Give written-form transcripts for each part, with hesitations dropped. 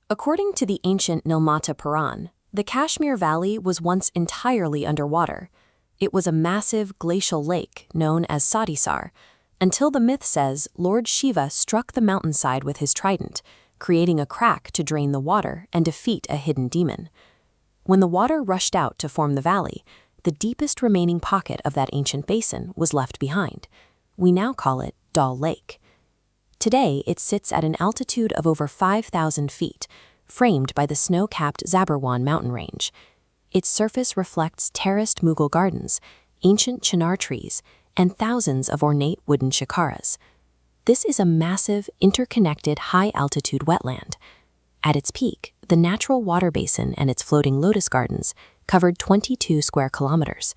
According to the ancient Nilmata Puran, the Kashmir Valley was once entirely underwater. It was a massive glacial lake known as Sadisar, until the myth says Lord Shiva struck the mountainside with his trident, creating a crack to drain the water and defeat a hidden demon. When the water rushed out to form the valley, the deepest remaining pocket of that ancient basin was left behind. We now call it Dal Lake. Today, it sits at an altitude of over 5,000 feet, framed by the snow-capped Zabarwan mountain range. Its surface reflects terraced Mughal gardens, ancient chinar trees, and thousands of ornate wooden shikaras. This is a massive, interconnected, high-altitude wetland. At its peak, the natural water basin and its floating lotus gardens covered 22 square kilometers.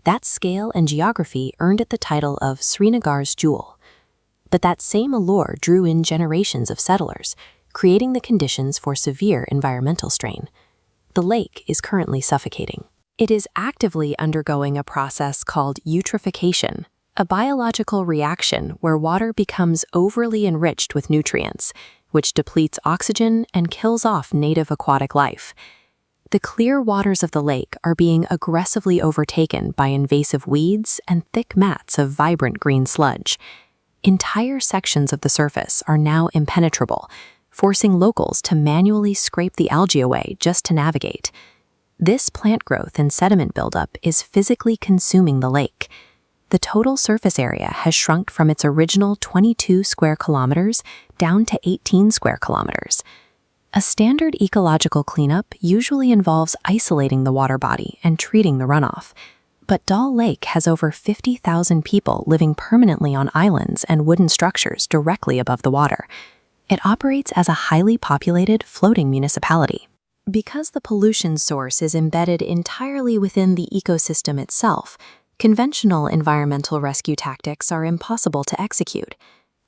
That scale and geography earned it the title of Srinagar's jewel. But that same allure drew in generations of settlers, creating the conditions for severe environmental strain. The lake is currently suffocating. It is actively undergoing a process called eutrophication, a biological reaction where water becomes overly enriched with nutrients, which depletes oxygen and kills off native aquatic life. The clear waters of the lake are being aggressively overtaken by invasive weeds and thick mats of vibrant green sludge. Entire sections of the surface are now impenetrable, forcing locals to manually scrape the algae away just to navigate. This plant growth and sediment buildup is physically consuming the lake. The total surface area has shrunk from its original 22 square kilometers down to 18 square kilometers. A standard ecological cleanup usually involves isolating the water body and treating the runoff. But Dal Lake has over 50,000 people living permanently on islands and wooden structures directly above the water. It operates as a highly populated floating municipality. Because the pollution source is embedded entirely within the ecosystem itself, conventional environmental rescue tactics are impossible to execute.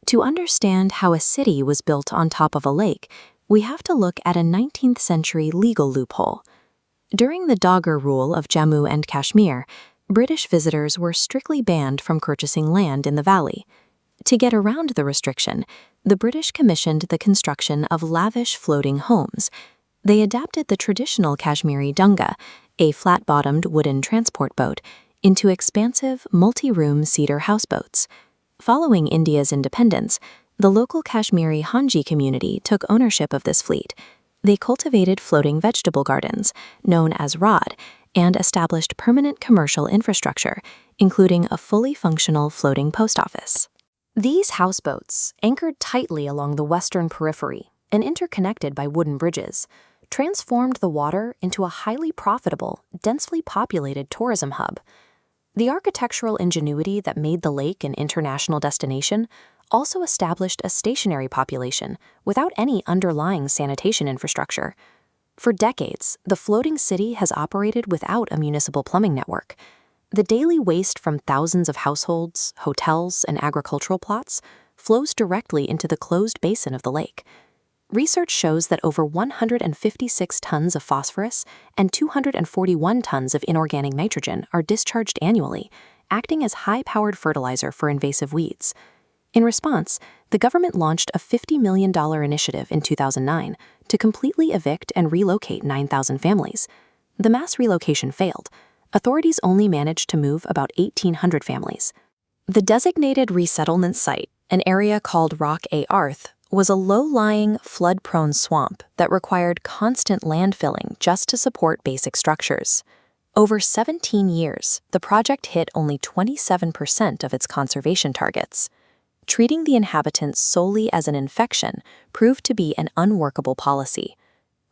To understand how a city was built on top of a lake, we have to look at a 19th century legal loophole. During the Dogger rule of Jammu and Kashmir, British visitors were strictly banned from purchasing land in the valley. To get around the restriction, the British commissioned the construction of lavish floating homes. They adapted the traditional Kashmiri dunga, a flat-bottomed wooden transport boat, into expansive, multi-room cedar houseboats. Following India's independence, the local Kashmiri Hanji community took ownership of this fleet. They cultivated floating vegetable gardens, known as rod, and established permanent commercial infrastructure, including a fully functional floating post office. These houseboats, anchored tightly along the western periphery and interconnected by wooden bridges, transformed the water into a highly profitable, densely populated tourism hub. The architectural ingenuity that made the lake an international destination also established a stationary population without any underlying sanitation infrastructure. For decades, the floating city has operated without a municipal plumbing network. The daily waste from thousands of households, hotels, and agricultural plots flows directly into the closed basin of the lake. Research shows that over 156 tons of phosphorus and 241 tons of inorganic nitrogen are discharged annually, acting as high-powered fertilizer for invasive weeds. In response, the government launched a $50 million initiative in 2009 to completely evict and relocate 9,000 families. The mass relocation failed. Authorities only managed to move about 1,800 families. The designated resettlement site, an area called Rock A Arth, was a low-lying, flood-prone swamp that required constant landfilling just to support basic structures. Over 17 years, the project hit only 27% of its conservation targets. Treating the inhabitants solely as an infection proved to be an unworkable policy.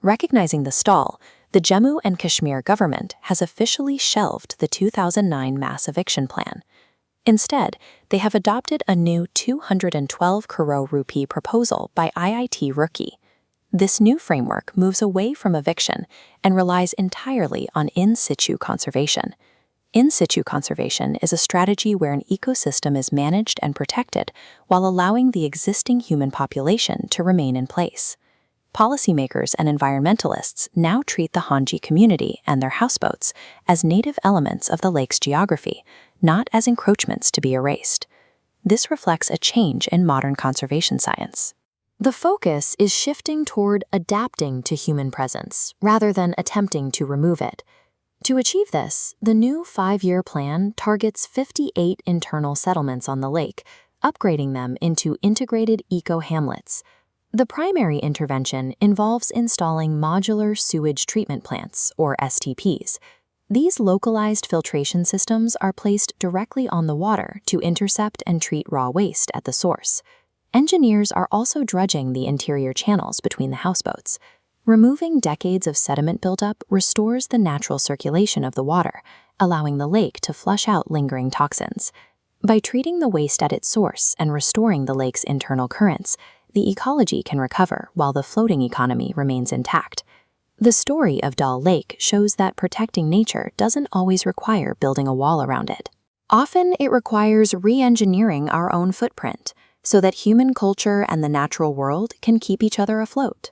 Recognizing the stall, the Jammu and Kashmir government has officially shelved the 2009 mass eviction plan. Instead, they have adopted a new 212 crore rupee proposal by IIT Roorkee. This new framework moves away from eviction and relies entirely on in situ conservation. In situ conservation is a strategy where an ecosystem is managed and protected while allowing the existing human population to remain in place. Policymakers and environmentalists now treat the Hanji community and their houseboats as native elements of the lake's geography, not as encroachments to be erased. This reflects a change in modern conservation science. The focus is shifting toward adapting to human presence rather than attempting to remove it. To achieve this, the new 5-year plan targets 58 internal settlements on the lake, upgrading them into integrated eco-hamlets. The primary intervention involves installing modular sewage treatment plants, or STPs. These localized filtration systems are placed directly on the water to intercept and treat raw waste at the source. Engineers are also dredging the interior channels between the houseboats. Removing decades of sediment buildup restores the natural circulation of the water, allowing the lake to flush out lingering toxins. By treating the waste at its source and restoring the lake's internal currents, the ecology can recover while the floating economy remains intact. The story of Dal Lake shows that protecting nature doesn't always require building a wall around it. Often it requires re-engineering our own footprint, so that human culture and the natural world can keep each other afloat.